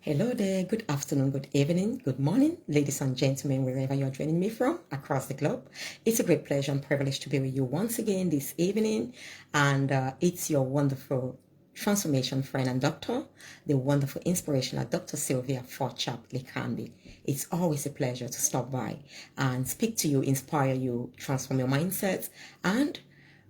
Hello there, good afternoon, good evening, good morning, ladies and gentlemen, wherever you're joining me from across the globe. It's a great pleasure and privilege to be with you once again this evening. And it's your wonderful transformation friend and doctor, the wonderful inspirational Dr. Sylvia Forchap Likambi. It's always a pleasure to stop by and speak to you, inspire you, transform your mindset, and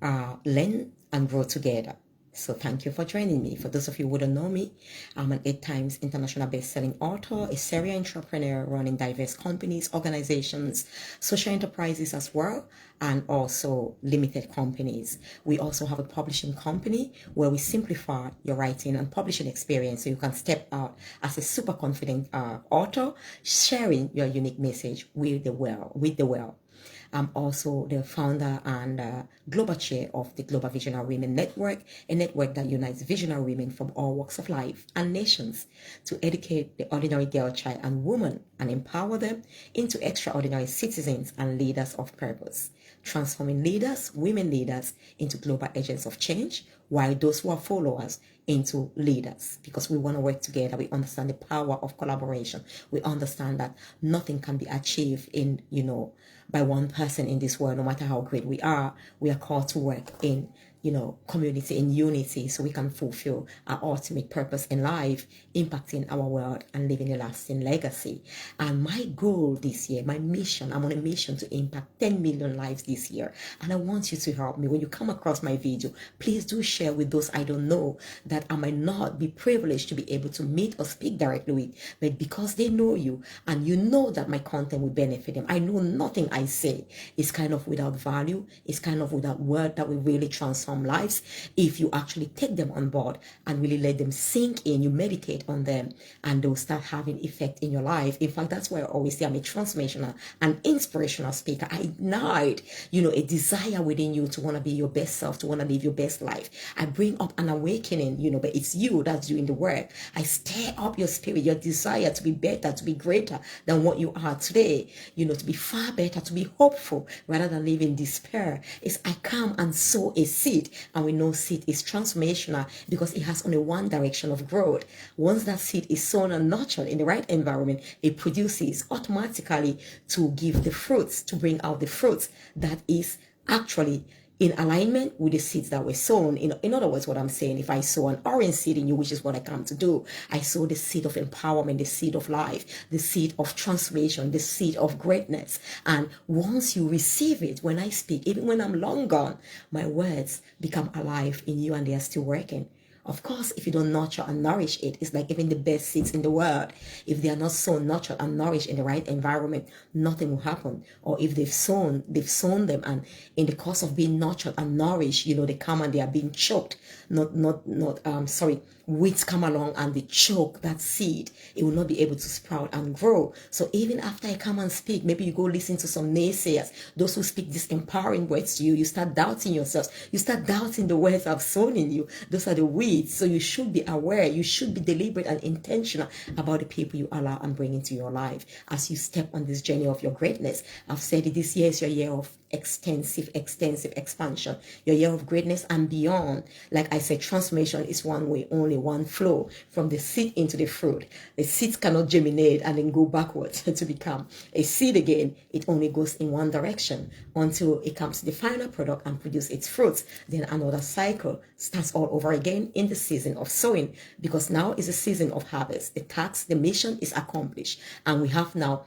learn and grow together. So thank you for joining me. For those of you who don't know me, I'm an 8 times international best-selling author, a serial entrepreneur running diverse companies, organizations, social enterprises as well, and also limited companies. We also have a publishing company where we simplify your writing and publishing experience so you can step out as a super confident author, sharing your unique message with the world. I'm also the founder and global chair of the Global Visionary Women Network, a network that unites visionary women from all walks of life and nations to educate the ordinary girl, child, and woman and empower them into extraordinary citizens and leaders of purpose, transforming leaders, women leaders, into global agents of change, while those who are followers into leaders, because we want to work together. We understand the power of collaboration. We understand that nothing can be achieved by one person in this world. No matter how great we are called to work in community, in unity, so we can fulfill our ultimate purpose in life, impacting our world and leaving a lasting legacy. And my goal this year, my mission, I'm on a mission to impact 10 million lives this year. And I want you to help me. When you come across my video, please do share with those I don't know that I might not be privileged to be able to meet or speak directly with, but because they know you and you know that my content will benefit them. I know nothing I say is kind of without value, is kind of without word that will really transform lives if you actually take them on board and really let them sink in. You meditate on them and they'll start having effect in your life. In fact, that's why I always say I'm a transformational and inspirational speaker. I ignite a desire within you to want to be your best self, to want to live your best life. I bring up an awakening, but it's you that's doing the work. I stir up your spirit, your desire to be better, to be greater than what you are today, to be far better, to be hopeful rather than live in despair. It's I come and sow a seed, and we know seed is transformational because it has only one direction of growth. Once that seed is sown and nurtured in the right environment, it produces automatically to give the fruits, to bring out the fruits that is actually in alignment with the seeds that were sown. In other words, what I'm saying, if I sow an orange seed in you, which is what I come to do, I sow the seed of empowerment, the seed of life, the seed of transformation, the seed of greatness. And once you receive it, when I speak, even when I'm long gone, my words become alive in you and they are still working. Of course, if you don't nurture and nourish it, it's like even the best seeds in the world. If they are not so nurtured and nourished in the right environment, nothing will happen. Or if they've sown them, and in the course of being nurtured and nourished, they come and they are being choked. Weeds come along and they choke that seed. It will not be able to sprout and grow. So even after I come and speak, maybe you go listen to some naysayers, those who speak these empowering words to you, you start doubting yourselves. You start doubting the words I've sown in you. Those are the weeds. So you should be aware. You should be deliberate and intentional about the people you allow and bring into your life as you step on this journey of your greatness. I've said it, this year is your year of extensive expansion, your year of greatness and beyond. Like I said, transformation is one way, only one flow, from the seed into the fruit. The seeds cannot germinate and then go backwards to become a seed again. It only goes in one direction until it comes to the final product and produce its fruits. Then another cycle starts all over again in the season of sowing, because now is a season of harvest. The task, the mission is accomplished, and we have now,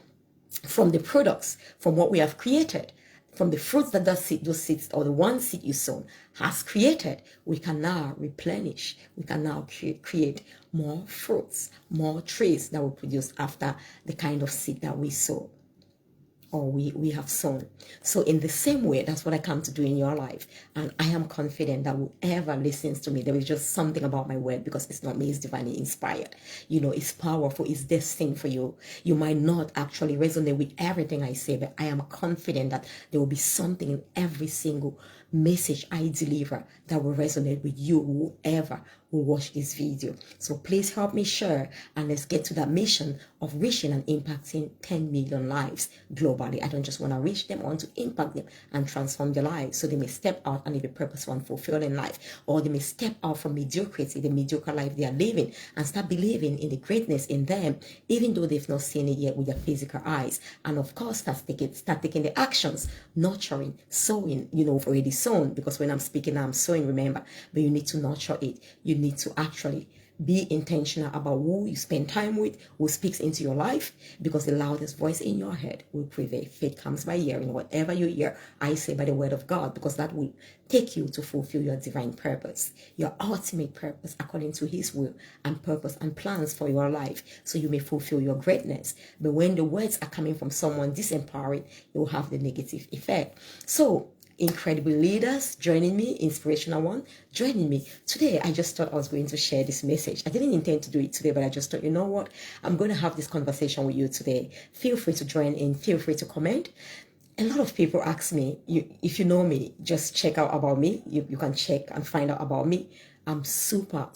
from the products, from what we have created, from the fruits that those seeds, or the one seed you sown has created, we can now replenish. We can now create more fruits, more trees that will produce after the kind of seed that we sow, or we have sown. So in the same way, that's what I come to do in your life. And I am confident that whoever listens to me, there is just something about my word, because it's not me, it's divinely inspired. It's powerful, it's destined for you. You might not actually resonate with everything I say, but I am confident that there will be something in every single message I deliver that will resonate with you, whoever will watch this video. So please help me share, and let's get to that mission of reaching and impacting 10 million lives globally. I don't just want to reach them, I want to impact them and transform their lives so they may step out and live a purposeful and fulfilling life, or they may step out from mediocrity, the mediocre life they are living, and start believing in the greatness in them, even though they've not seen it yet with their physical eyes. And of course, start taking the actions, nurturing, sowing. You've already sown, because when I'm speaking, I'm sowing, remember, but you need to nurture it. You need to actually be intentional about who you spend time with, who speaks into your life, because the loudest voice in your head will prevail. Faith comes by hearing. Whatever you hear, I say by the word of God, because that will take you to fulfill your divine purpose, your ultimate purpose according to his will and purpose and plans for your life, so you may fulfill your greatness. But when the words are coming from someone disempowering, it will have the negative effect. So incredible leaders joining me, inspirational one joining me today. I just thought I was going to share this message. I didn't intend to do it today, but I just thought, you know what, I'm going to have this conversation with you today. Feel free to join in, feel free to comment. A lot of people ask me, if you know me, just check out about me. You can check and find out about me. I'm super,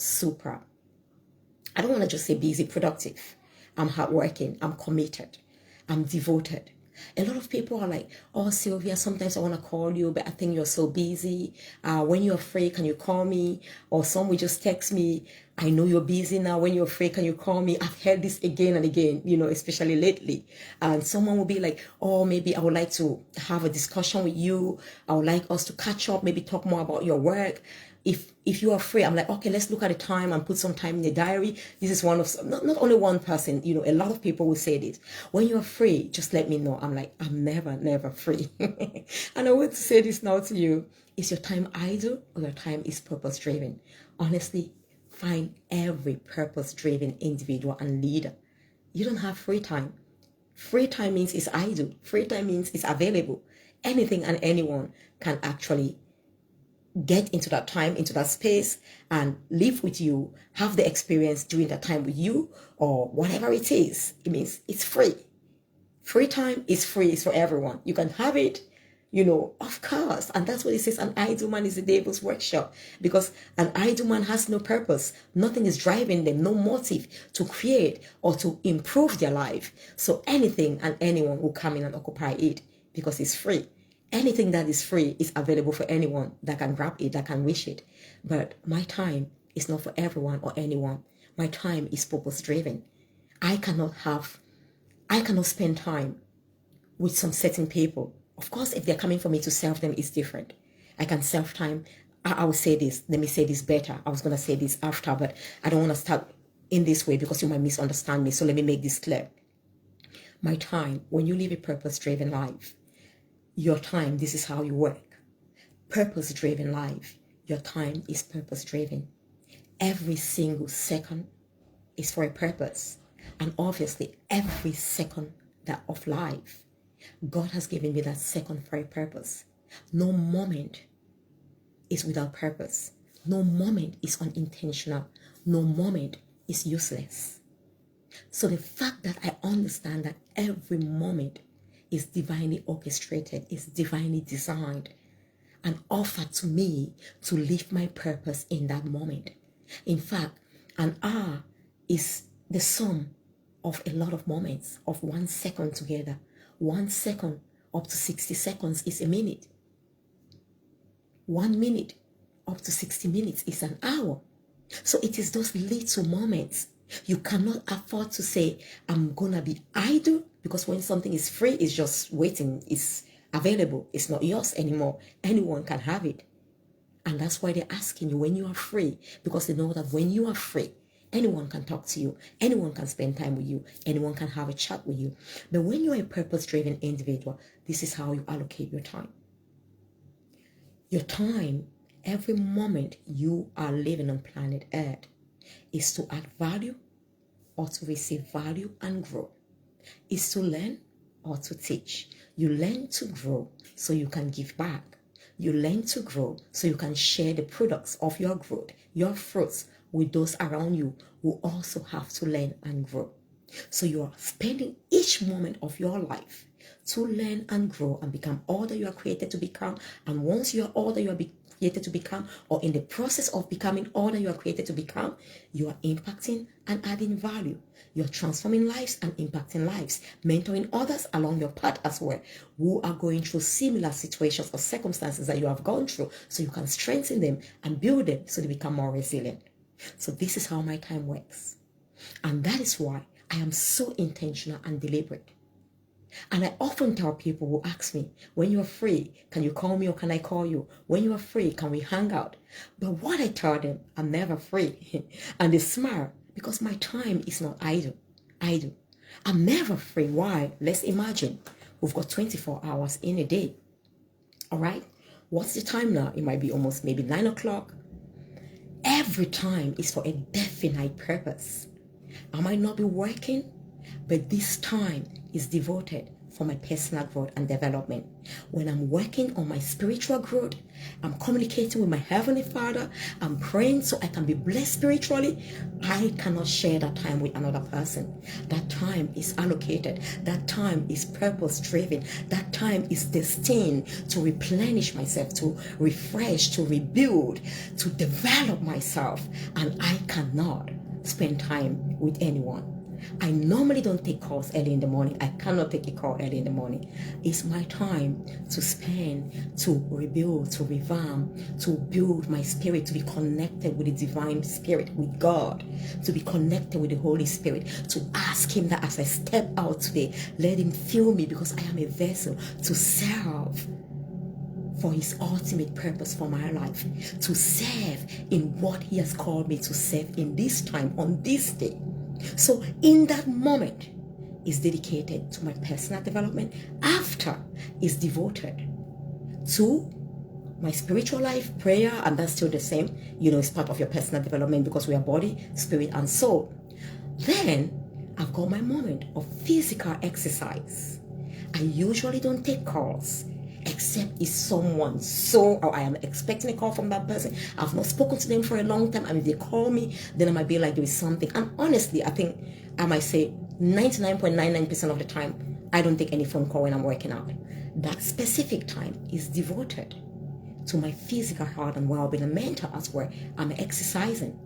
I don't want to just say busy, productive. I'm hardworking, I'm committed, I'm devoted. A lot of people are like, oh, Sylvia, sometimes I want to call you, but I think you're so busy. When you're free, can you call me? Or some will just text me, I know you're busy now. When you're free, can you call me? I've heard this again and again, especially lately. And someone will be like, oh, maybe I would like to have a discussion with you. I would like us to catch up, maybe talk more about your work. If you are free, I'm like, okay, let's look at the time and put some time in the diary. This is one of, not only one person, a lot of people will say this. When you're free, just let me know. I'm like, I'm never free. And I want to say this now to you. Is your time idle, or your time is purpose driven? Honestly, find every purpose driven individual and leader. You don't have free time. Free time means it's idle. Free time means it's available. Anything and anyone can actually get into that time, into that space, and live with you, have the experience during that time with you, or whatever it is. It means it's free. Free time is free. It's for everyone. You can have it, of course. And that's what it says, an idle man is the devil's workshop, because an idle man has no purpose. Nothing is driving them, no motive to create or to improve their life. So anything and anyone will come in and occupy it, because it's free. Anything that is free is available for anyone that can grab it, that can wish it. But my time is not for everyone or anyone. My time is purpose driven. I cannot spend time with some certain people. Of course, if they're coming for me to serve them, it's different. I can serve time. I will say this. Let me say this better. I was going to say this after, but I don't want to start in this way because you might misunderstand me. So let me make this clear. My time, when you live a purpose driven life, your time, this is how you work. Purpose-driven life. Your time is purpose-driven. Every single second is for a purpose. And obviously, every second of life, God has given me that second for a purpose. No moment is without purpose. No moment is unintentional. No moment is useless. So the fact that I understand that every moment is divinely orchestrated, is divinely designed and offered to me to live my purpose in that moment. In fact, an hour is the sum of a lot of moments, of 1 second together. 1 second up to 60 seconds is a minute. 1 minute up to 60 minutes is an hour. So it is those little moments. You cannot afford to say, I'm going to be idle, because when something is free, it's just waiting. It's available. It's not yours anymore. Anyone can have it. And that's why they're asking you when you are free, because they know that when you are free, anyone can talk to you. Anyone can spend time with you. Anyone can have a chat with you. But when you're a purpose-driven individual, this is how you allocate your time. Your time, every moment you are living on planet Earth, is to add value or to receive value and grow. Is to learn or to teach. You learn to grow so you can give back. You learn to grow so you can share the products of your growth, your fruits, with those around you who also have to learn and grow. So you are spending each moment of your life to learn and grow and become all that you are created to become. And once you are all that you are created to become, or in the process of becoming all that you are created to become, you are impacting and adding value. You are transforming lives and impacting lives, mentoring others along your path as well, who are going through similar situations or circumstances that you have gone through, so you can strengthen them and build them so they become more resilient. So this is how my time works. And that is why I am so intentional and deliberate. And I often tell people who ask me, when you are free, can you call me or can I call you? When you are free, can we hang out? But what I tell them, I'm never free. And they smile because my time is not idle. I'm never free. Why? Let's imagine we've got 24 hours in a day. All right? What's the time now? It might be almost maybe 9 o'clock. Every time is for a definite purpose. I might not be working, but this time is devoted for my personal growth and development. When I'm working on my spiritual growth, I'm communicating with my Heavenly Father, I'm praying so I can be blessed spiritually, I cannot share that time with another person. That time is allocated. That time is purpose driven. That time is destined to replenish myself, to refresh, to rebuild, to develop myself. And I cannot spend time with anyone. I normally don't take calls early in the morning. I cannot take a call early in the morning. It's my time to spend, to rebuild, to revamp, to build my spirit, to be connected with the divine spirit, with God, to be connected with the Holy Spirit, to ask Him that as I step out today, let Him fill me because I am a vessel to serve for His ultimate purpose for my life, to serve in what He has called me to serve in this time, on this day. So in that moment is dedicated to my personal development. After is devoted to my spiritual life, prayer, and that's still the same. It's part of your personal development because we are body, spirit, and soul. Then I've got my moment of physical exercise. I usually don't take calls except it's someone or I am expecting a call from that person. I've not spoken to them for a long time, and if they call me, then I might be like, there is something. And honestly, I think I might say 99.99% of the time, I don't take any phone call when I'm working out. That specific time is devoted to my physical health and well-being and mental as well. I'm exercising.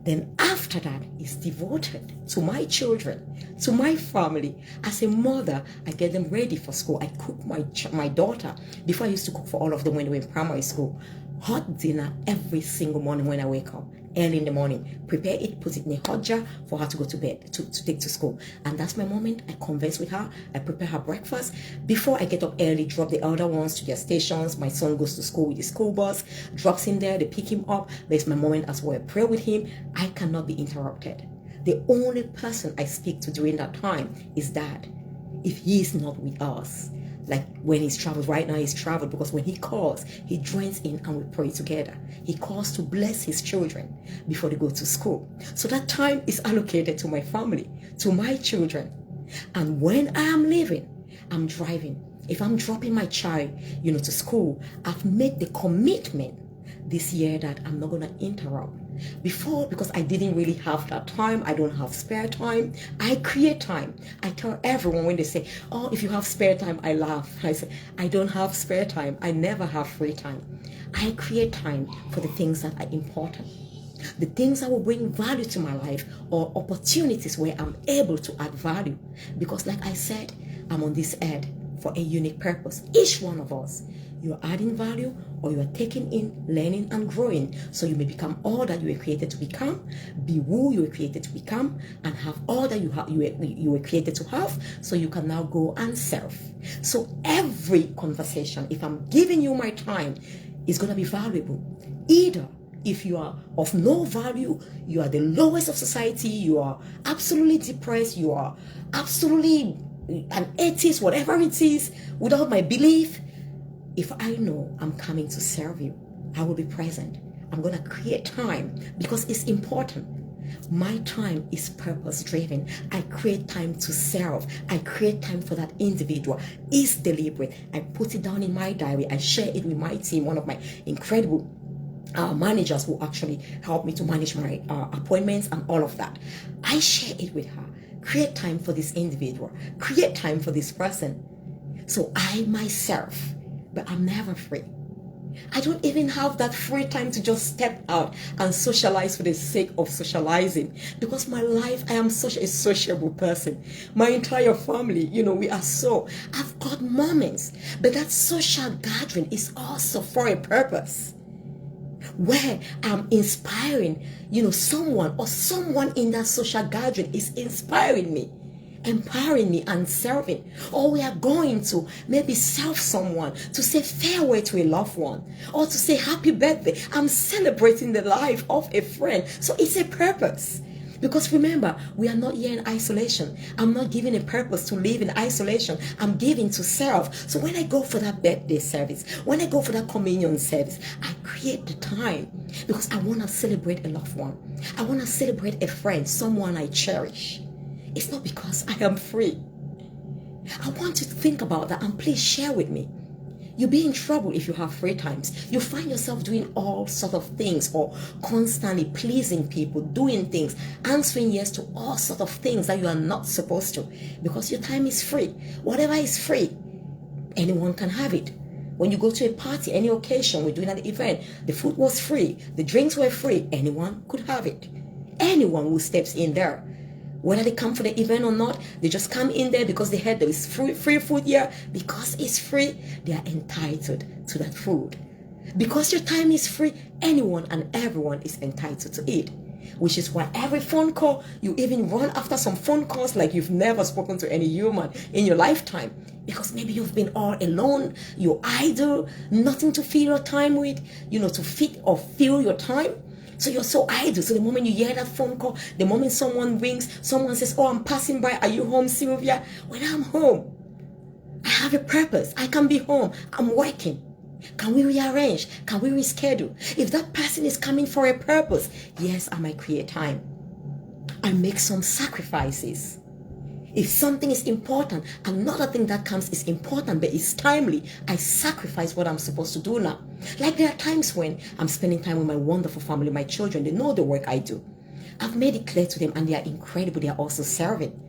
Then after that is devoted to my children, to my family. As a mother, I get them ready for school. I cook my daughter. Before I used to cook for all of them when they were in primary school. Hot dinner every single morning when I wake up. Early in the morning, prepare it, put it in a hot jar for her to go to bed, to take to school. And that's my moment. I converse with her, I prepare her breakfast. Before I get up early, drop the elder ones to their stations. My son goes to school with the school bus, drops him there, they pick him up. There's my moment as well. I pray with him. I cannot be interrupted. The only person I speak to during that time is Dad. If he is not with us, like when he's traveled, right now he's traveled, because when he calls, he joins in and we pray together. He calls to bless his children before they go to school. So that time is allocated to my family, to my children. And when I am leaving, I'm driving. If I'm dropping my child, to school, I've made the commitment this year that I'm not going to interrupt. Before, because I didn't really have that time, I don't have spare time, I create time. I tell everyone when they say, oh, if you have spare time, I laugh. I say, I don't have spare time. I never have free time. I create time for the things that are important, the things that will bring value to my life, or opportunities where I'm able to add value. Because like I said, I'm on this earth for a unique purpose. Each one of us, you're adding value, or you are taking in, learning, and growing, so you may become all that you were created to become, be who you were created to become, and have all that you were created to have, so you can now go and serve. So every conversation, if I'm giving you my time, is going to be valuable. Either if you are of no value, you are the lowest of society, you are absolutely depressed, you are absolutely an atheist, whatever it is, without my belief, if I know I'm coming to serve you, I will be present. I'm going to create time because it's important. My time is purpose driven. I create time to serve. I create time for that individual. It's deliberate. I put it down in my diary. I share it with my team, one of my incredible managers who actually help me to manage my appointments and all of that. I share it with her. Create time for this individual. Create time for this person. So I myself, but I'm never free. I don't even have that free time to just step out and socialize for the sake of socializing, because my life, I am such a sociable person. My entire family, we are so, I've got moments, but that social gathering is also for a purpose, where I'm inspiring, someone, or someone in that social gathering is inspiring me, empowering me, and serving. Or we are going to maybe serve someone, to say farewell to a loved one, or to say happy birthday. I'm celebrating the life of a friend. So it's a purpose. Because remember, we are not here in isolation. I'm not giving a purpose to live in isolation. I'm giving to serve. So when I go for that birthday service, when I go for that communion service, I create the time because I want to celebrate a loved one. I want to celebrate a friend, someone I cherish. It's not because I am free. I want you to think about that, and please share with me. You'll be in trouble if you have free times. You find yourself doing all sorts of things, or constantly pleasing people, doing things, answering yes to all sorts of things that you are not supposed to, because your time is free. Whatever is free, anyone can have it. When you go to a party, any occasion, we're doing an event, the food was free, the drinks were free, anyone could have it. Anyone who steps in there, whether they come for the event or not, they just come in there because they heard there is free food here. Because it's free, they are entitled to that food. Because your time is free, anyone and everyone is entitled to it. Which is why every phone call, you even run after some phone calls like you've never spoken to any human in your lifetime. Because maybe you've been all alone, you're idle, nothing to fill your time with, to fit or fill your time. So you're so idle. So the moment you hear that phone call, the moment someone rings, someone says, oh, I'm passing by. Are you home, Sylvia? When I'm home, I have a purpose. I can be home. I'm working. Can we rearrange? Can we reschedule? If that person is coming for a purpose, yes, I might create time. I make some sacrifices. If something is important, another thing that comes is important, but it's timely, I sacrifice what I'm supposed to do now. Like there are times when I'm spending time with my wonderful family, my children, they know the work I do. I've made it clear to them, and they are incredible. They are also serving.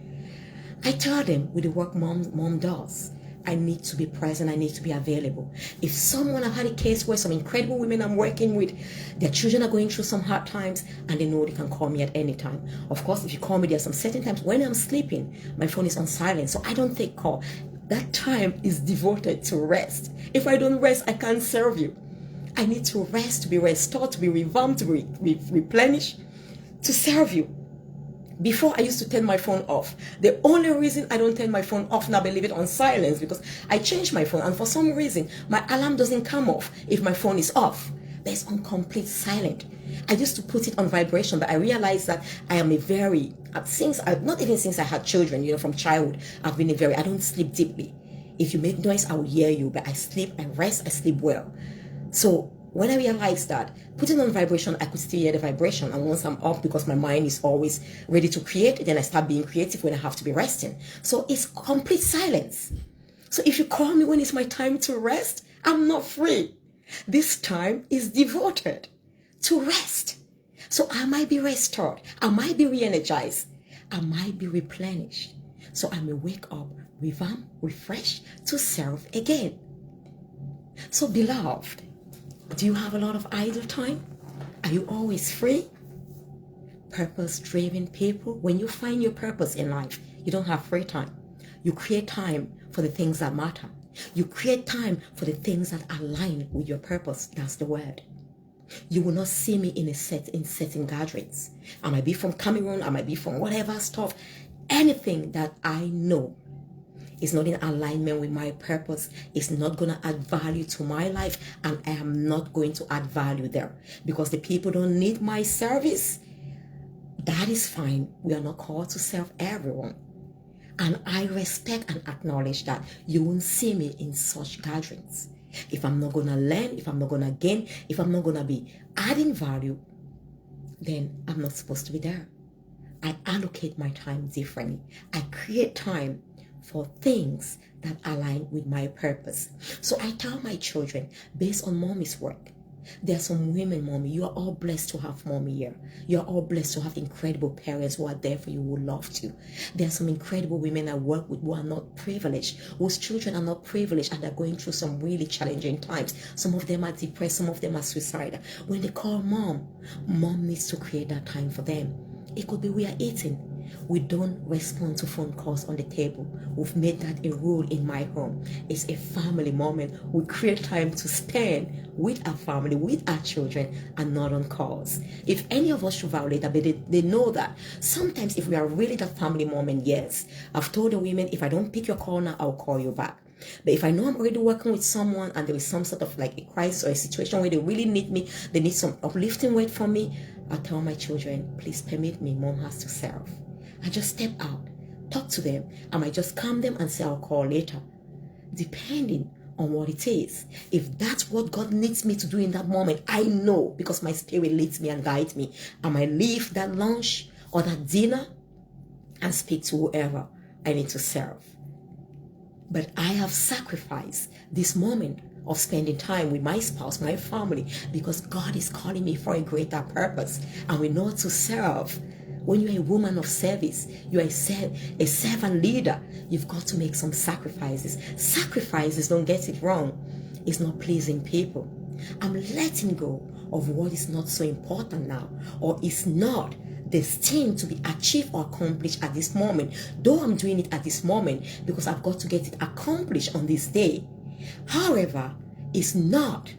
I tell them with the work mom does, I need to be present. I need to be available. If someone, I've had a case where some incredible women I'm working with, their children are going through some hard times, and they know they can call me at any time. Of course, if you call me, there are some certain times when I'm sleeping, my phone is on silent, so I don't take call. That time is devoted to rest. If I don't rest, I can't serve you. I need to rest, to be restored, to be revamped, to be replenished, to serve you. Before, I used to turn my phone off. The only reason I don't turn my phone off now, I leave it on silence, because I changed my phone, and for some reason my alarm doesn't come off if my phone is off. But it's on complete silent. I used to put it on vibration, but I realized that I am not even since I had children, from childhood, I've been I don't sleep deeply. If you make noise, I will hear you, but I sleep, I rest, I sleep well. So when I realized that, putting on vibration, I could still hear the vibration. And once I'm off, because my mind is always ready to create, then I start being creative when I have to be resting. So it's complete silence. So if you call me when it's my time to rest, I'm not free. This time is devoted to rest. So I might be restored. I might be re-energized. I might be replenished. So I may wake up, revamped, refreshed to serve again. So beloved, do you have a lot of idle time? Are you always free? Purpose-driven people, when you find your purpose in life, you don't have free time. You create time for the things that matter. You create time for the things that align with your purpose. That's the word. You will not see me in certain gatherings. I might be from Cameroon, I might be from whatever stuff. Anything that I know is not in alignment with my purpose, it's not going to add value to my life, and I am not going to add value there. Because the people don't need my service, that is fine. We are not called to serve everyone. And I respect and acknowledge that you won't see me in such gatherings. If I'm not going to learn, if I'm not going to gain, if I'm not going to be adding value, then I'm not supposed to be there. I allocate my time differently. I create time for things that align with my purpose. So I tell my children, based on mommy's work, There are some women, mommy, you are all blessed to have mommy here. You are all blessed to have incredible parents who are there for you, who love you. There are some incredible women I work with who are not privileged, whose children are not privileged, and they're going through some really challenging times. Some of them are depressed, some of them are suicidal. When they call mom, mom needs to create that time for them. It could be we are eating. We don't respond to phone calls on the table. We've made that a rule in my home. It's a family moment. We create time to spend with our family, with our children, and not on calls. If any of us should violate that, they know that sometimes if we are really that family moment, yes. I've told the women, if I don't pick your call now, I'll call you back. But if I know I'm already working with someone and there is some sort of like a crisis or a situation where they really need me, they need some uplifting word from me, I tell my children, please permit me, mom has to serve. I just step out, talk to them. I might just calm them and say I'll call later, depending on what it is. If that's what God needs me to do in that moment, I know because my spirit leads me and guides me. I might leave that lunch or that dinner and speak to whoever I need to serve. But I have sacrificed this moment of spending time with my spouse, my family, because God is calling me for a greater purpose. And we know to serve. When you're a woman of service, you're a servant leader, you've got to make some sacrifices. Sacrifices, don't get it wrong, it's not pleasing people. I'm letting go of what is not so important now, or is not destined to be achieved or accomplished at this moment, though I'm doing it at this moment because I've got to get it accomplished on this day. However, it's not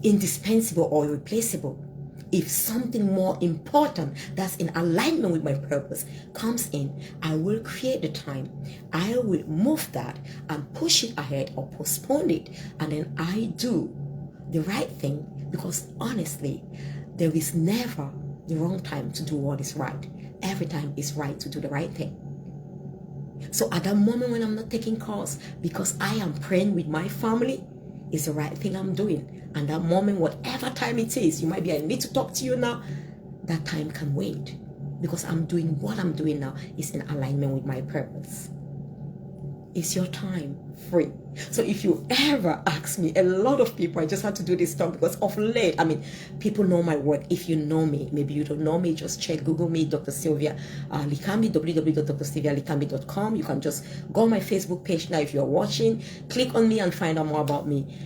indispensable or irreplaceable. If something more important that's in alignment with my purpose comes in, I will create the time. I will move that and push it ahead or postpone it. And then I do the right thing, because honestly, there is never the wrong time to do what is right. Every time is right to do the right thing. So at that moment when I'm not taking calls because I am praying with my family, it's the right thing I'm doing. And that moment, whatever time it is, you might be, I need to talk to you now, that time can wait, because I'm doing what I'm doing now is in alignment with my purpose. Is your time free? So if you ever ask me, a lot of people, I just had to do this talk because of late, I mean, people know my work. If you know me, maybe you don't know me, just check, Google me, Dr. Sylvia Likambi, www.drsylvialikambi.com. You can just go on my Facebook page now if you're watching, click on me and find out more about me.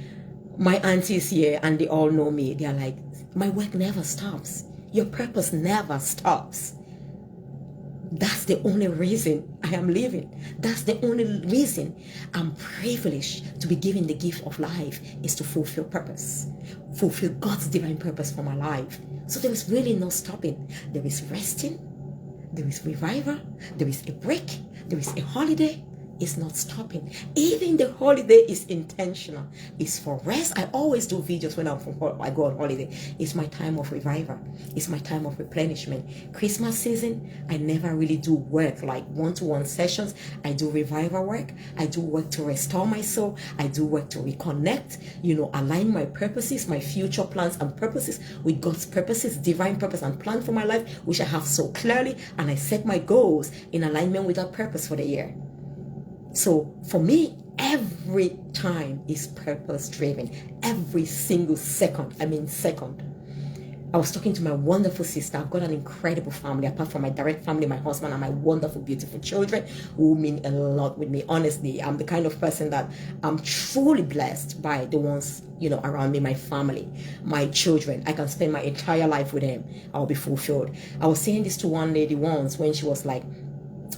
My aunties here, and they all know me. They're like, my work never stops. Your purpose never stops. That's the only reason I am living. That's the only reason I'm privileged to be given the gift of life, is to fulfill purpose. Fulfill God's divine purpose for my life. So there is really no stopping. There is resting. There is revival. There is a break. There is a holiday. It's not stopping. Even the holiday is intentional. It's for rest. I always do videos when I go on holiday. It's my time of revival. It's my time of replenishment. Christmas season, I never really do work like one-to-one sessions. I do revival work. I do work to restore my soul. I do work to reconnect, align my purposes, my future plans and purposes with God's purposes, divine purpose and plan for my life, which I have so clearly. And I set my goals in alignment with that purpose for the year. So for me, every time is purpose driven. Every single second. I was talking to my wonderful sister. I've got an incredible family, apart from my direct family, my husband and my wonderful, beautiful children who mean a lot with me. Honestly, I'm the kind of person that I'm truly blessed by the ones, around me, my family, my children. I can spend my entire life with them. I'll be fulfilled. I was saying this to one lady once when she was like,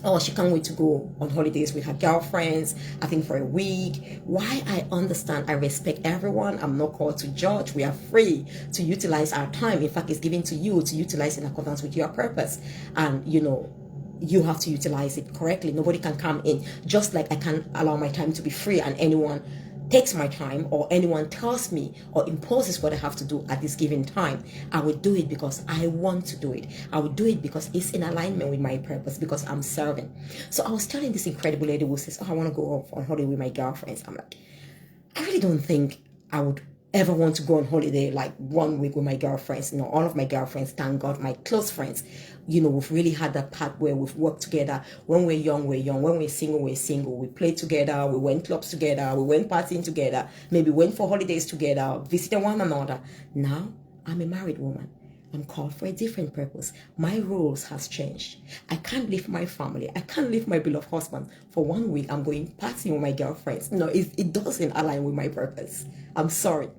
oh, she can't wait to go on holidays with her girlfriends, I think for a week. Why? I understand. I respect everyone. I'm not called to judge. We are free to utilize our time. In fact, it's given to you to utilize in accordance with your purpose. And, you have to utilize it correctly. Nobody can come in. Just like I can't allow my time to be free and anyone takes my time or anyone tells me or imposes what I have to do at this given time. I will do it because I want to do it. I will do it because it's in alignment with my purpose, because I'm serving. So I was telling this incredible lady who says, oh, I want to go off on holiday with my girlfriends. I'm like, I really don't think I would ever want to go on holiday like 1 week with my girlfriends. You know, all of my girlfriends, thank God, my close friends, you know, we've really had that part where we've worked together. When we're young, we're young. When we're single, we're single. We played together. We went clubs together. We went partying together. Maybe went for holidays together, visited one another. Now, I'm a married woman. I'm called for a different purpose. My roles has changed. I can't leave my family. I can't leave my beloved husband. For 1 week, I'm going partying with my girlfriends. No, it doesn't align with my purpose. I'm sorry.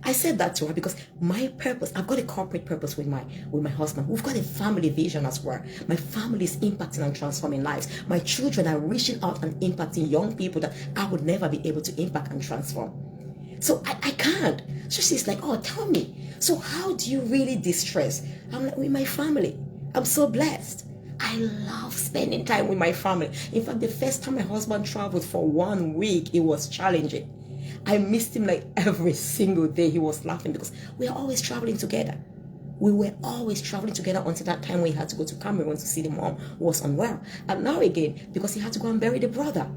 I said that to her because my purpose, I've got a corporate purpose with my husband. We've got a family vision as well. My family is impacting and transforming lives. My children are reaching out and impacting young people that I would never be able to impact and transform. So I can't. So she's like, oh, tell me. So how do you really distress? I'm like, with my family. I'm so blessed. I love spending time with my family. In fact, the first time my husband traveled for 1 week, it was challenging. I missed him like every single day. He was laughing because we are always traveling together. We were always traveling together until that time when he had to go to Cameroon to see the mom who was unwell. And now again, because he had to go and bury the brother.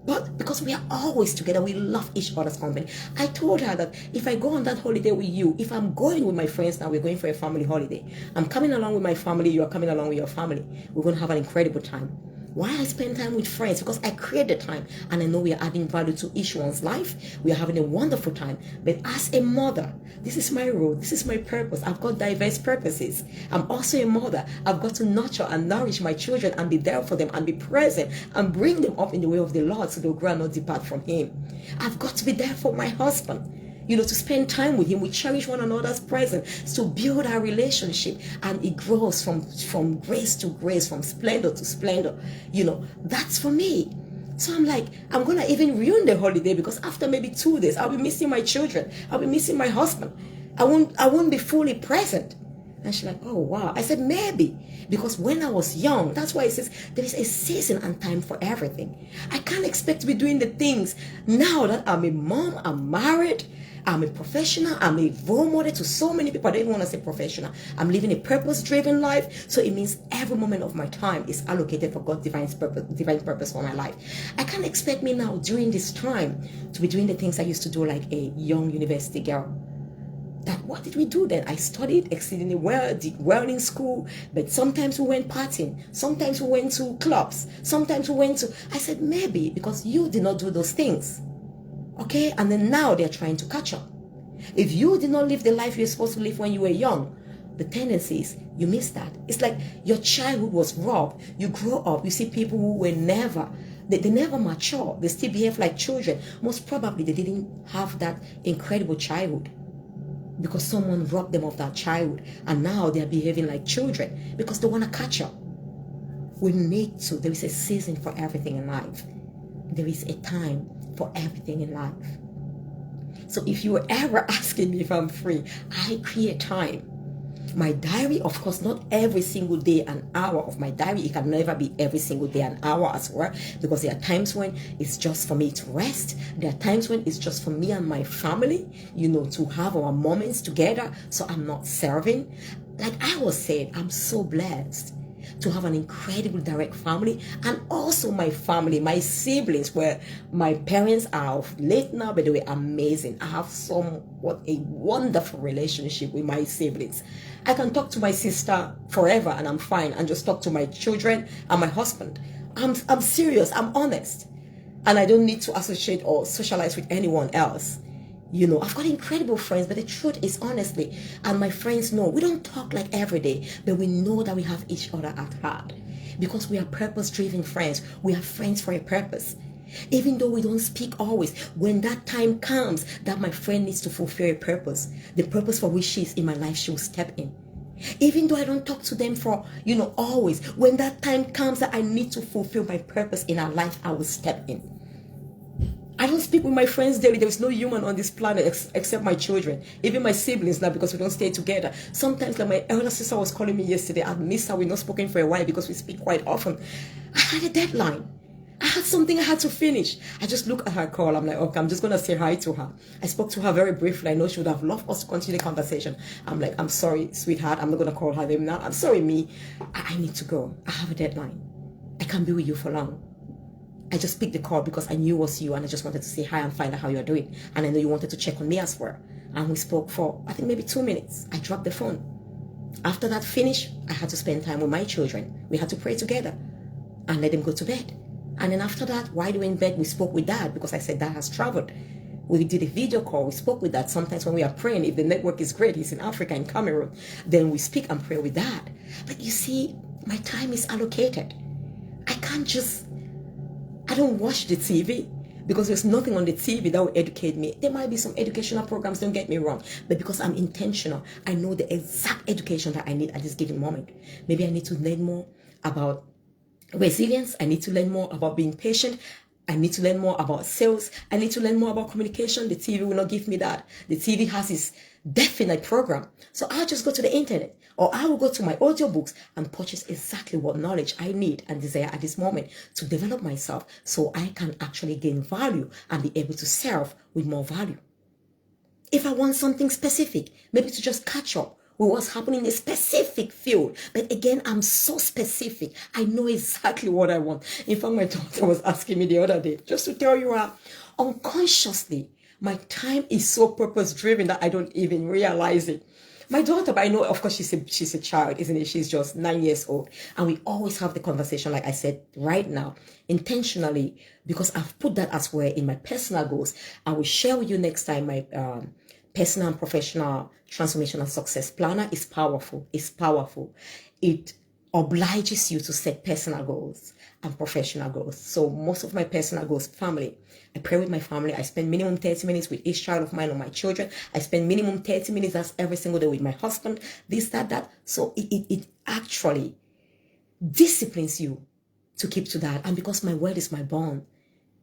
But because we are always together, we love each other's company. I told her that if I go on that holiday with you, if I'm going with my friends now, we're going for a family holiday. I'm coming along with my family, you're coming along with your family. We're going to have an incredible time. Why I spend time with friends? Because I create the time and I know we are adding value to each one's life. We are having a wonderful time. But as a mother, this is my role. This is my purpose. I've got diverse purposes. I'm also a mother. I've got to nurture and nourish my children and be there for them and be present and bring them up in the way of the Lord so they'll grow and not depart from Him. I've got to be there for my husband. You know, to spend time with him. We cherish one another's presence to build our relationship, and it grows from grace to grace, from splendor to splendor. You know, that's for me. So I'm like, I'm gonna even ruin the holiday because after maybe 2 days, I'll be missing my children. I'll be missing my husband. I won't be fully present. And she's like, oh wow. I said maybe, because when I was young, that's why it says there is a season and time for everything. I can't expect to be doing the things now that I'm a mom, I'm married, I'm a professional, I'm a role model to so many people. I don't even want to say professional. I'm living a purpose-driven life. So it means every moment of my time is allocated for God's divine purpose for my life. I can't expect me now during this time to be doing the things I used to do like a young university girl. That what did we do then? I studied exceedingly well, did well in school, but sometimes we went partying, sometimes we went to clubs, sometimes we went to, I said maybe because you did not do those things. Okay, and then now they're trying to catch up. If you did not live the life you're supposed to live when you were young, the tendency is you miss that. It's like your childhood was robbed. You grow up, you see people who were never, they never mature. They still behave like children. Most probably they didn't have that incredible childhood because someone robbed them of that childhood, and now they're behaving like children because they want to catch up. We need to. There is a season for everything in life. There is a time for everything in life. So if you were ever asking me if I'm free, I create time. My diary, of course, not every single day an hour of my diary. It can never be every single day an hour as well, because there are times when it's just for me to rest. There are times when it's just for me and my family, you know, to have our moments together, so I'm not serving. Like I was saying, I'm so blessed to have an incredible direct family, and also my family, my siblings, where my parents are of late now, but they were amazing. I have somewhat a wonderful relationship with my siblings. I can talk to my sister forever and I'm fine, and just talk to my children and my husband. I'm serious, I'm honest, and I don't need to associate or socialize with anyone else. You know, I've got incredible friends, but the truth is, honestly, and my friends know, we don't talk like every day, but we know that we have each other at heart because we are purpose-driven friends. We are friends for a purpose. Even though we don't speak always, when that time comes that my friend needs to fulfill a purpose, the purpose for which she is in my life, she will step in. Even though I don't talk to them for, you know, always, when that time comes that I need to fulfill my purpose in our life, I will step in. I don't speak with my friends daily. There is no human on this planet except my children. Even my siblings now, because we don't stay together. Sometimes, like my elder sister was calling me yesterday. I missed her. We've not spoken for a while because we speak quite often. I had a deadline. I had something I had to finish. I just look at her call. I'm like, okay, I'm just going to say hi to her. I spoke to her very briefly. I know she would have loved us to continue the conversation. I'm like, I'm sorry, sweetheart. I'm not going to call her name now. I'm sorry, me. I need to go. I have a deadline. I can't be with you for long. I just picked the call because I knew it was you, and I just wanted to say hi and find out how you're doing. And I know you wanted to check on me as well. And we spoke for, I think, maybe 2 minutes. I dropped the phone. After that finish, I had to spend time with my children. We had to pray together and let them go to bed. And then after that, while they were in bed, we spoke with Dad because I said Dad has traveled. We did a video call. We spoke with Dad. Sometimes when we are praying, if the network is great, he's in Africa, in Cameroon, then we speak and pray with Dad. But you see, my time is allocated. I don't watch the TV because there's nothing on the TV that will educate me. There might be some educational programs, don't get me wrong, but because I'm intentional, I know the exact education that I need at this given moment. Maybe I need to learn more about resilience. I need to learn more about being patient. I need to learn more about sales. I need to learn more about communication. The TV will not give me that. The TV has its definite program. So I'll just go to the internet, or I will go to my audiobooks and purchase exactly what knowledge I need and desire at this moment to develop myself so I can actually gain value and be able to serve with more value. If I want something specific, maybe to just catch up with what's happening in a specific field. But again, I'm so specific. I know exactly what I want. In fact, my daughter was asking me the other day, just to tell you how unconsciously my time is so purpose driven that I don't even realize it. My daughter, but I know, of course, she's a child, isn't it? She's just 9 years old. And we always have the conversation, like I said, right now, intentionally, because I've put that as well in my personal goals. I will share with you next time my personal and professional transformational success planner is powerful. It's powerful. It obliges you to set personal goals and professional goals. So most of my personal goals, family. I pray with my family. I spend minimum 30 minutes with each child of mine or my children. I spend minimum 30 minutes, that's every single day, with my husband, this, that. So it actually disciplines you to keep to that. And because my word is my bond,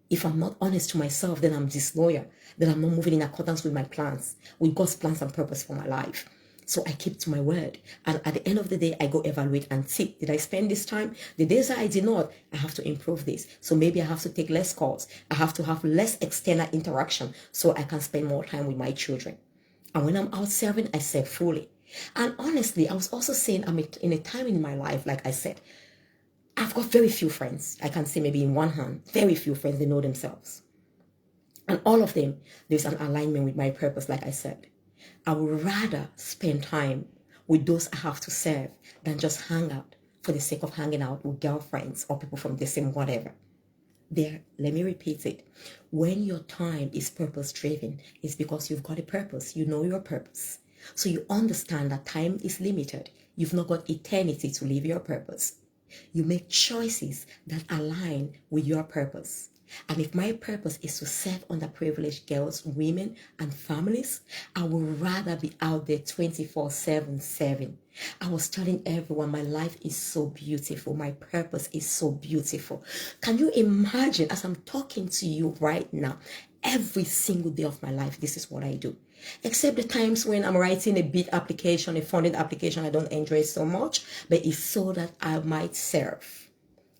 if I'm not honest to myself, then I'm disloyal. Then I'm not moving in accordance with my plans, with God's plans and purpose for my life. So I keep to my word. And at the end of the day, I go evaluate and see, did I spend this time? The days that I did not, I have to improve this. So maybe I have to take less calls. I have to have less external interaction so I can spend more time with my children. And when I'm out serving, I serve fully. And honestly, I was also saying I'm in a time in my life, like I said, I've got very few friends. I can say maybe in one hand, very few friends, they know themselves. And all of them, there's an alignment with my purpose, like I said. I would rather spend time with those I have to serve than just hang out for the sake of hanging out with girlfriends or people from the same whatever. There, let me repeat it. When your time is purpose driven, it's because you've got a purpose. You know your purpose. So you understand that time is limited. You've not got eternity to live your purpose. You make choices that align with your purpose. And if my purpose is to serve underprivileged girls, women, and families, I would rather be out there 24/7. I was telling everyone, my life is so beautiful. My purpose is so beautiful. Can you imagine, as I'm talking to you right now, every single day of my life, this is what I do. Except the times when I'm writing a bid application, a funding application, I don't enjoy it so much, but it's so that I might serve,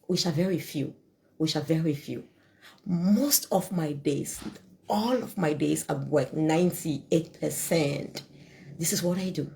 which are very few. Most of my days, all of my days at work, 98%, this is what I do.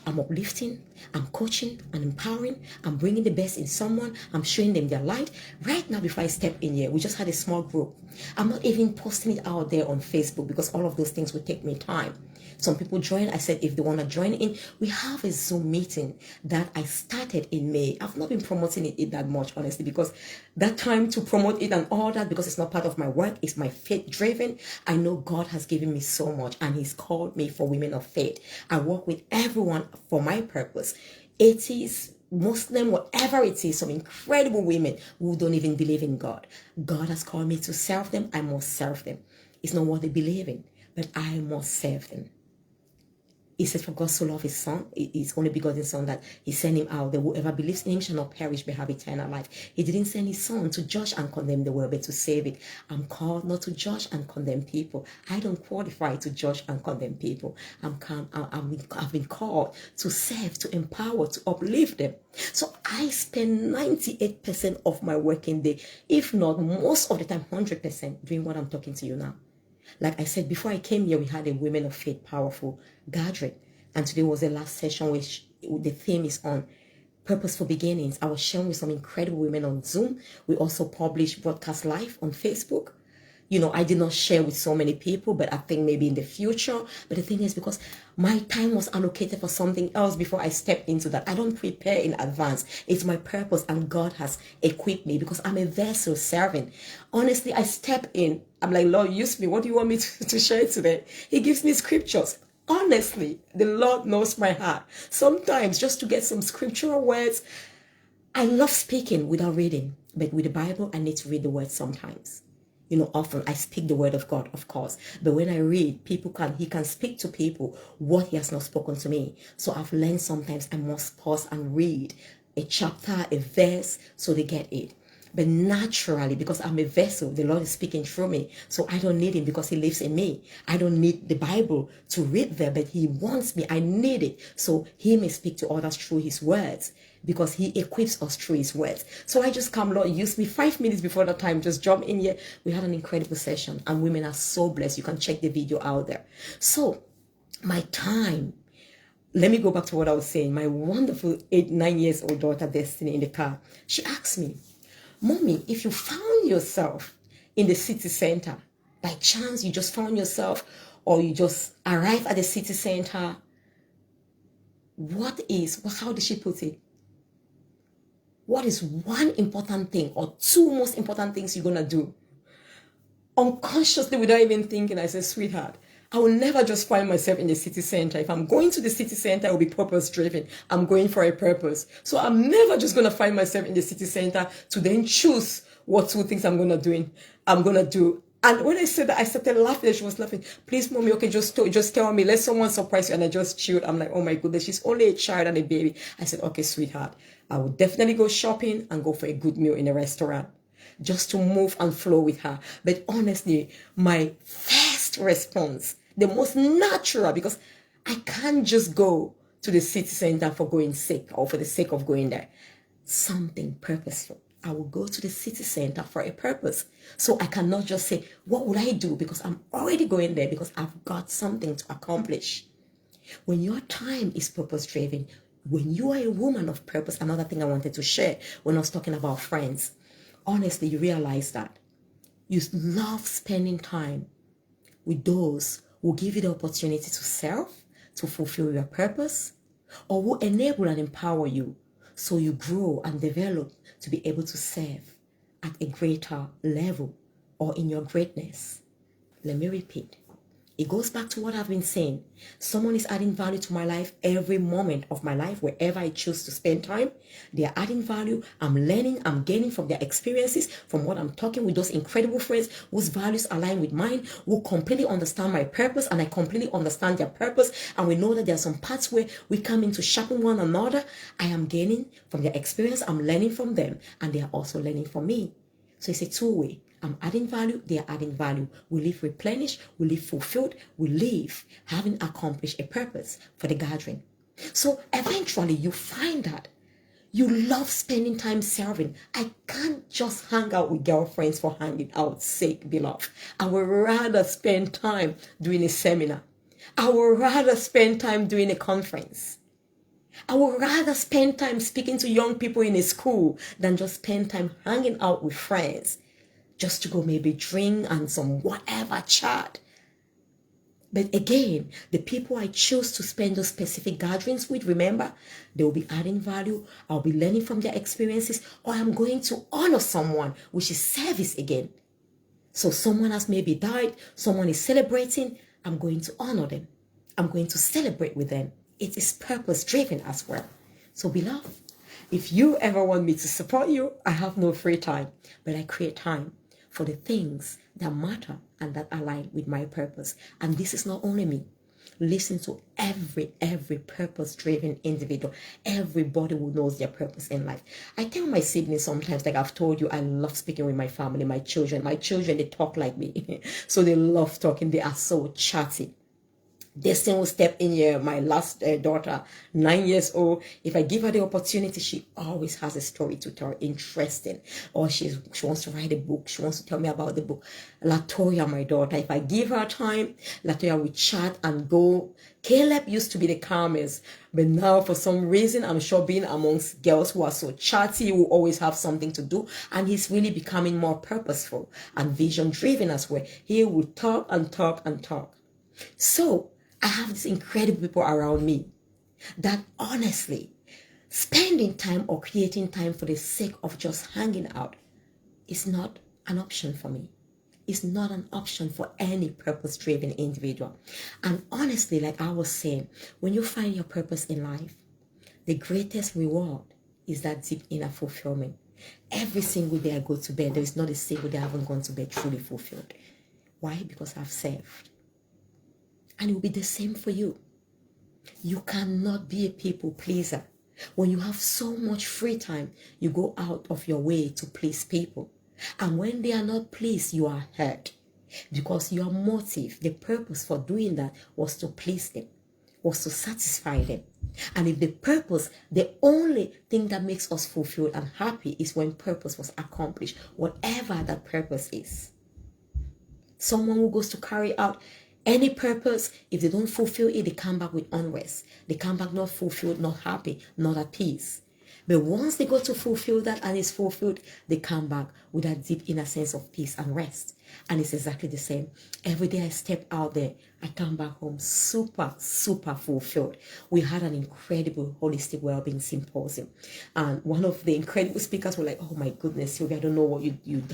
I'm uplifting, I'm coaching, and empowering, I'm bringing the best in someone, I'm showing them their light. Right now, before I step in here, we just had a small group. I'm not even posting it out there on Facebook because all of those things will take me time. Some people join. I said if they want to join in, we have a Zoom meeting that I started in May. I've not been promoting it that much, honestly, because that time to promote it and all that, because it's not part of my work, it's my faith driven. I know God has given me so much and He's called me for women of faith. I work with everyone for my purpose. Atheists, Muslim, whatever it is, some incredible women who don't even believe in God. God has called me to serve them. I must serve them. It's not what they believe in, but I must serve them. He said, for God so loved His Son, His only begotten Son, that He sent Him out, that whoever believes in Him shall not perish but have eternal life. He didn't send His Son to judge and condemn the world, but to save it. I'm called not to judge and condemn people. I don't qualify to judge and condemn people. I've been called to serve, to empower, to uplift them. So I spend 98% of my working day, if not most of the time, 100%, doing what I'm talking to you now. Like I said, before I came here, we had a Women of Faith Powerful gathering. And today was the last session, which the theme is on Purposeful Beginnings. I was sharing with some incredible women on Zoom. We also publish broadcast live on Facebook. You know, I did not share with so many people, but I think maybe in the future. But the thing is, because my time was allocated for something else before I stepped into that. I don't prepare in advance. It's my purpose, and God has equipped me because I'm a vessel serving. Honestly, I step in. I'm like, Lord, use me. What do you want me to share today? He gives me scriptures. Honestly, the Lord knows my heart. Sometimes just to get some scriptural words. I love speaking without reading, but with the Bible, I need to read the word sometimes. You know, often I speak the word of God, of course. But when I read, he can speak to people what he has not spoken to me. So I've learned sometimes I must pause and read a chapter, a verse, so they get it. But naturally, because I'm a vessel, the Lord is speaking through me. So I don't need him because he lives in me. I don't need the Bible to read there, but he wants me. I need it. So he may speak to others through his words, because he equips us through his words. So I just come, Lord, use me. 5 minutes before the time, just jump in here. We had an incredible session, and women are so blessed. You can check the video out there. So my time, let me go back to what I was saying. My wonderful 9 years old daughter, Destiny, in the car, she asked me, Mommy, if you found yourself in the city center, by chance you just found yourself, or you just arrived at the city center, how did she put it? What is one important thing or two most important things you're going to do? Unconsciously, without even thinking, I said, sweetheart, I will never just find myself in the city center. If I'm going to the city center, I will be purpose driven. I'm going for a purpose. So I'm never just going to find myself in the city center to then choose what two things I'm going to do. And when I said that, I started laughing. She was laughing. Please, Mommy, okay, just tell me. Let someone surprise you. And I just chilled. I'm like, oh my goodness, she's only a child and a baby. I said, okay, sweetheart, I will definitely go shopping and go for a good meal in a restaurant, just to move and flow with her. But honestly, my first response, the most natural, because I can't just go to the city center for going sick or for the sake of going there. Something purposeful. I will go to the city center for a purpose. So I cannot just say, what would I do? Because I'm already going there because I've got something to accomplish. When your time is purpose driven, when you are a woman of purpose, another thing I wanted to share when I was talking about friends, honestly, you realize that you love spending time with those who give you the opportunity to serve, to fulfill your purpose, or who enable and empower you so you grow and develop to be able to serve at a greater level or in your greatness. Let me repeat. It goes back to what I've been saying. Someone is adding value to my life every moment of my life, wherever I choose to spend time. They are adding value. I'm learning, I'm gaining from their experiences, from what I'm talking with those incredible friends whose values align with mine, who completely understand my purpose, and I completely understand their purpose. And we know that there are some parts where we come in to sharpen one another. I am gaining from their experience, I'm learning from them, and they are also learning from me. So it's a two-way. I'm adding value, they are adding value. We live replenished, we live fulfilled, we live having accomplished a purpose for the gathering. So eventually you find that you love spending time serving. I can't just hang out with girlfriends for hanging out sake, beloved. I would rather spend time doing a seminar. I would rather spend time doing a conference. I would rather spend time speaking to young people in a school than just spend time hanging out with friends just to go maybe drink and some whatever chat. But again, the people I choose to spend those specific gatherings with, remember, they will be adding value. I'll be learning from their experiences, or I'm going to honor someone, which is service again. So someone has maybe died, someone is celebrating, I'm going to honor them. I'm going to celebrate with them. It is purpose driven as well. So beloved, if you ever want me to support you, I have no free time, but I create time for the things that matter and that align with my purpose. And this is not only me. Listen to every purpose-driven individual. Everybody who knows their purpose in life. I tell my siblings sometimes, like I've told you, I love speaking with my family, my children. My children, they talk like me. So they love talking. They are so chatty. Destiny will step in here. My last daughter, 9 years old. If I give her the opportunity, she always has a story to tell, interesting. Or she wants to write a book. She wants to tell me about the book. Latoya, my daughter, if I give her time, Latoya will chat and go. Caleb used to be the calmest, but now for some reason, I'm sure being amongst girls who are so chatty, who always have something to do, and he's really becoming more purposeful and vision driven as well. He will talk and talk and talk. So I have these incredible people around me that honestly, spending time or creating time for the sake of just hanging out is not an option for me. It's not an option for any purpose-driven individual. And honestly, like I was saying, when you find your purpose in life, the greatest reward is that deep inner fulfillment. Every single day I go to bed, there is not a single day I haven't gone to bed truly fulfilled. Why? Because I've served. And it will be the same for you. You cannot be a people pleaser. When you have so much free time, you go out of your way to please people. And when they are not pleased, you are hurt. Because your motive, the purpose for doing that was to please them, was to satisfy them. And if the purpose, the only thing that makes us fulfilled and happy is when purpose was accomplished, whatever that purpose is. Someone who goes to carry out any purpose, if they don't fulfill it, they come back with unrest. They come back not fulfilled, not happy, not at peace. But once they go to fulfill that and it's fulfilled, they come back with that deep inner sense of peace and rest. And it's exactly the same. Every day I step out there, I come back home super, super fulfilled. We had an incredible holistic well-being symposium. And one of the incredible speakers were like, oh my goodness, Sylvia, I don't know what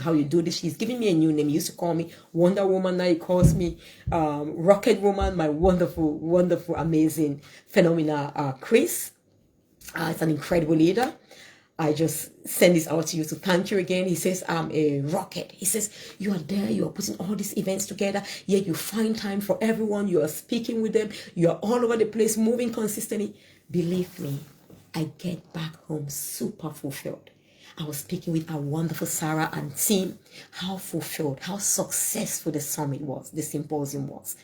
how you do this. She's giving me a new name. He used to call me Wonder Woman. Now he calls me Rocket Woman, my wonderful, wonderful, amazing, phenomenal Chris. It's an incredible leader. I just send this out to you to thank you again. He says, I'm a rocket. He says, you are there, you are putting all these events together, yet you find time for everyone, you are speaking with them, you are all over the place, moving consistently. Believe me, I get back home super fulfilled. I was speaking with our wonderful Sarah and team, how fulfilled, how successful the summit was, the symposium was.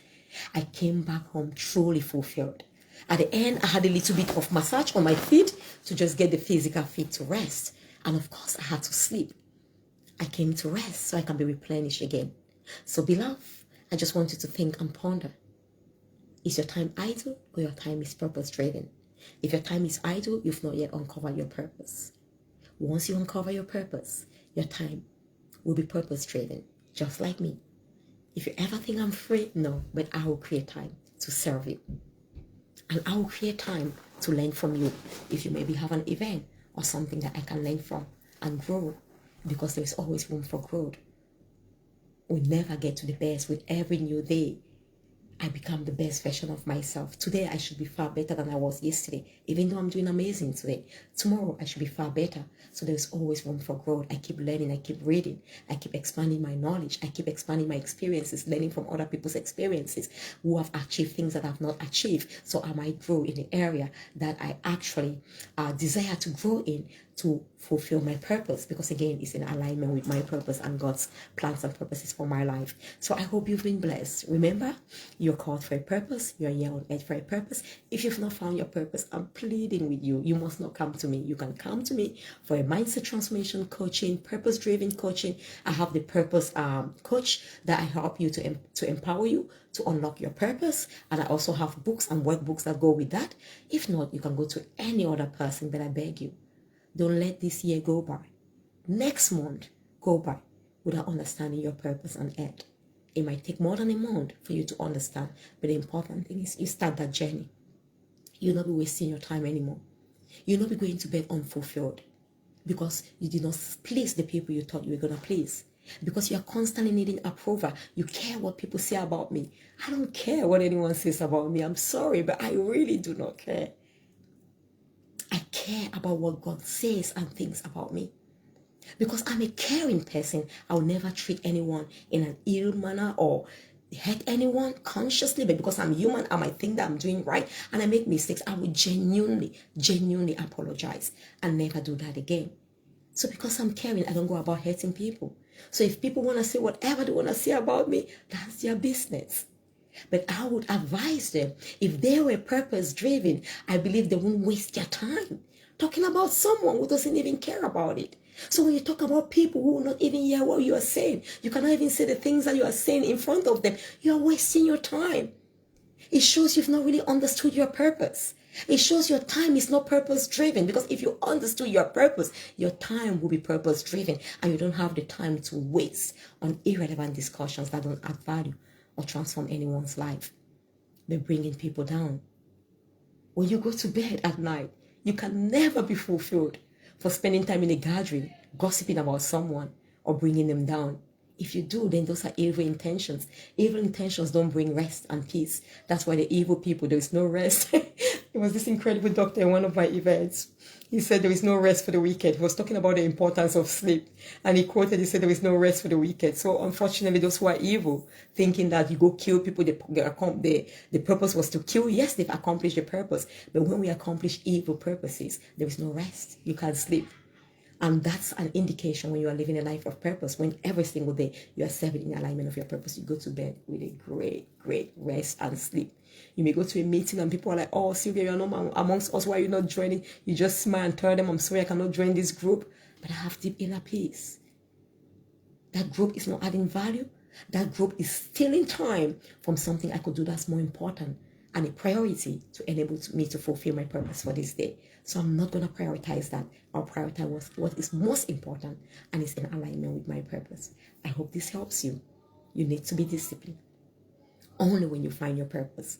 I came back home truly fulfilled. At the end, I had a little bit of massage on my feet to just get the physical fit to rest. And of course, I had to sleep. I came to rest so I can be replenished again. So beloved, I just want you to think and ponder. Is your time idle or your time is purpose-driven? If your time is idle, you've not yet uncovered your purpose. Once you uncover your purpose, your time will be purpose-driven, just like me. If you ever think I'm free, no, but I will create time to serve you. And I will create time to learn from you. If you maybe have an event or something that I can learn from and grow, because there's always room for growth. We never get to the best. With every new day, I become the best version of myself. Today, I should be far better than I was yesterday. Even though I'm doing amazing today, tomorrow I should be far better. So there's always room for growth. I keep learning, I keep reading, I keep expanding my knowledge, I keep expanding my experiences, learning from other people's experiences who have achieved things that I've not achieved. So I might grow in the area that I actually desire to grow in, to fulfill my purpose, because again, it's in alignment with my purpose and God's plans and purposes for my life. So I hope you've been blessed. Remember, you're called for a purpose. You're here on earth for a purpose. If you've not found your purpose, I'm pleading with you. You must not come to me. You can come to me for a mindset transformation coaching, purpose-driven coaching. I have the purpose coach that I help you to empower you to unlock your purpose. And I also have books and workbooks that go with that. If not, you can go to any other person, but I beg you, don't let this year go by. Next month go by without understanding your purpose on earth. It might take more than a month for you to understand, but the important thing is you start that journey. You'll not be wasting your time anymore. You'll not be going to bed unfulfilled because you did not please the people you thought you were going to please. Because you are constantly needing approval. You care what people say about me. I don't care what anyone says about me. I'm sorry, but I really do not care. I care about what God says and thinks about me. Because I'm a caring person, I will never treat anyone in an ill manner or hurt anyone consciously. But because I'm human, I might think that I'm doing right and I make mistakes. I will genuinely apologize and never do that again. So because I'm caring, I don't go about hurting people. So if people want to say whatever they want to say about me, that's their business. But I would advise them, if they were purpose driven, I believe they won't waste their time talking about someone who doesn't even care about it. So when you talk about people who will not even hear what you are saying, you cannot even say the things that you are saying in front of them, you are wasting your time. It shows you've not really understood your purpose. It shows your time is not purpose driven, because if you understood your purpose, your time will be purpose driven, and you don't have the time to waste on irrelevant discussions that don't add value or transform anyone's life. They're bringing people down. When you go to bed at night, you can never be fulfilled for spending time in a gathering, gossiping about someone or bringing them down. If you do, then those are evil intentions. Evil intentions don't bring rest and peace. That's why the evil people, there is no rest. It was this incredible doctor in one of my events. He said there is no rest for the wicked. He was talking about the importance of sleep. And he said there is no rest for the wicked. So unfortunately, those who are evil, thinking that you go kill people, the purpose was to kill. Yes, they've accomplished the purpose. But when we accomplish evil purposes, there is no rest. You can't sleep. And that's an indication when you are living a life of purpose, when every single day you are serving in alignment of your purpose. You go to bed with a great rest and sleep. You may go to a meeting and people are like, oh, Sylvia, you're not amongst us. Why are you not joining? You just smile and tell them, I'm sorry, I cannot join this group. But I have deep inner peace. That group is not adding value. That group is stealing time from something I could do that's more important and a priority to enable me to fulfill my purpose for this day. So I'm not going to prioritize that. I'll prioritize what is most important and is in alignment with my purpose. I hope this helps you. You need to be disciplined. Only when you find your purpose.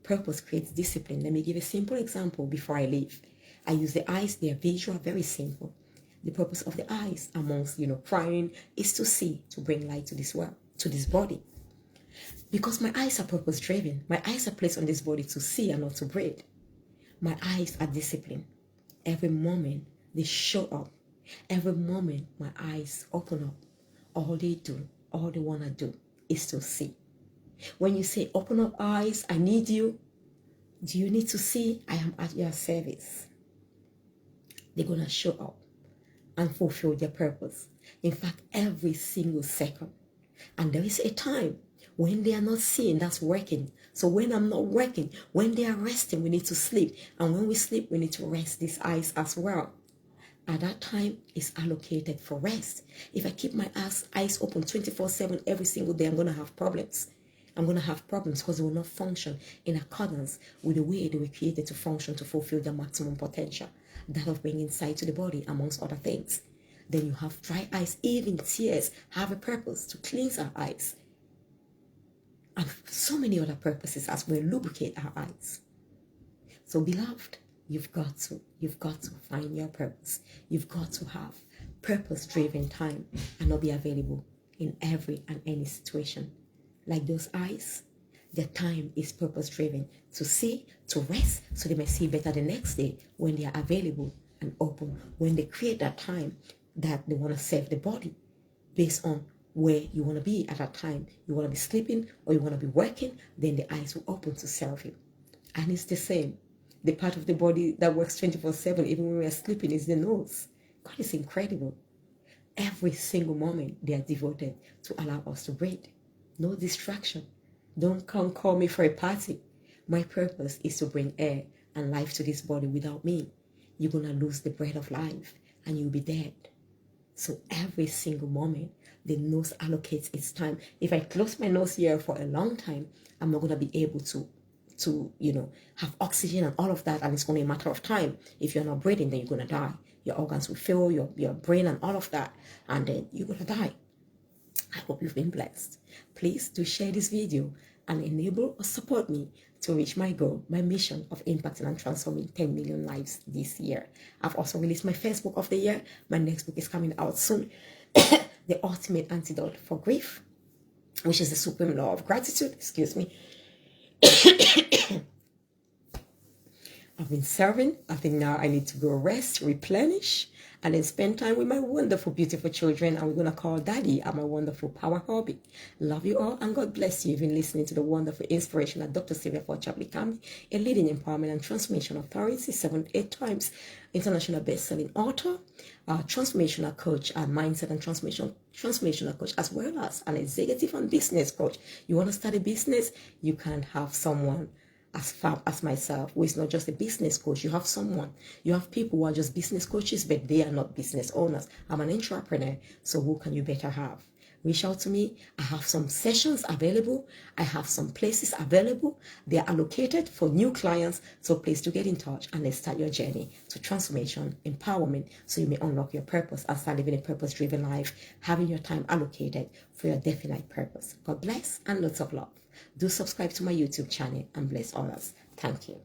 Purpose creates discipline. Let me give a simple example before I leave. I use the eyes. They are visual, very simple. The purpose of the eyes, amongst, crying, is to see, to bring light to this world, to this body. Because my eyes are purpose driven. My eyes are placed on this body to see and not to breathe. My eyes are disciplined. Every moment they show up. Every moment my eyes open up. All they do, all they want to do is to see. When you say, open up eyes, I need you. Do you need to see? I am at your service. They're going to show up and fulfill their purpose. In fact, every single second. And there is a time when they are not seeing, that's working. So when I'm not working, when they are resting, we need to sleep. And when we sleep, we need to rest these eyes as well. At that time, is allocated for rest. If I keep my eyes open 24/7 every single day, I'm going to have problems. I'm going to have problems because they will not function in accordance with the way they were created to function to fulfill their maximum potential. That of bringing sight to the body, amongst other things. Then you have dry eyes. Even tears have a purpose to cleanse our eyes. And so many other purposes as we lubricate our eyes. So beloved, you've got to find your purpose. You've got to have purpose-driven time and not be available in every and any situation. Like those eyes, their time is purpose-driven to see, to rest, so they may see better the next day when they are available and open, when they create that time that they want to serve the body based on where you want to be at that time. You want to be sleeping or you want to be working, then the eyes will open to serve you. And it's the same. The part of the body that works 24/7, even when we are sleeping, is the nose. God is incredible. Every single moment they are devoted to allow us to breathe. No distraction. Don't come call me for a party. My purpose is to bring air and life to this body. Without me, you're going to lose the breath of life and you'll be dead. So every single moment, the nose allocates its time. If I close my nose here for a long time, I'm not going to be able to have oxygen and all of that. And it's only a matter of time. If you're not breathing, then you're going to die. Your organs will fail, your brain and all of that. And then you're going to die. I hope you've been blessed. Please do share this video and enable or support me to reach my goal, my mission of impacting and transforming 10 million lives this year. I've also released my first book of the year. My next book is coming out soon. The Ultimate Antidote for Grief, which is the Supreme Law of Gratitude. Excuse me. I've been serving. I think now I need to go rest, replenish, and then spend time with my wonderful, beautiful children. And we're going to call Daddy and my wonderful power hobby. Love you all, and God bless you. You've been listening to the wonderful inspiration of Dr. Sylvia Ford Chapley, a leading empowerment and transformation authority, 7-8 times international best-selling author, transformational coach, and mindset and transformational coach, as well as an executive and business coach. You want to start a business? You can have someone as fab as myself, who is not just a business coach. You have people who are just business coaches, but they are not business owners. I'm an entrepreneur, so who can you better have? Reach out to me. I have some sessions available. I have some places available. They are allocated for new clients. So please do get in touch, and let's start your journey to transformation, empowerment, so you may unlock your purpose and start living a purpose-driven life, having your time allocated for your definite purpose. God bless and lots of love. Do subscribe to my YouTube channel and bless others. Thank you.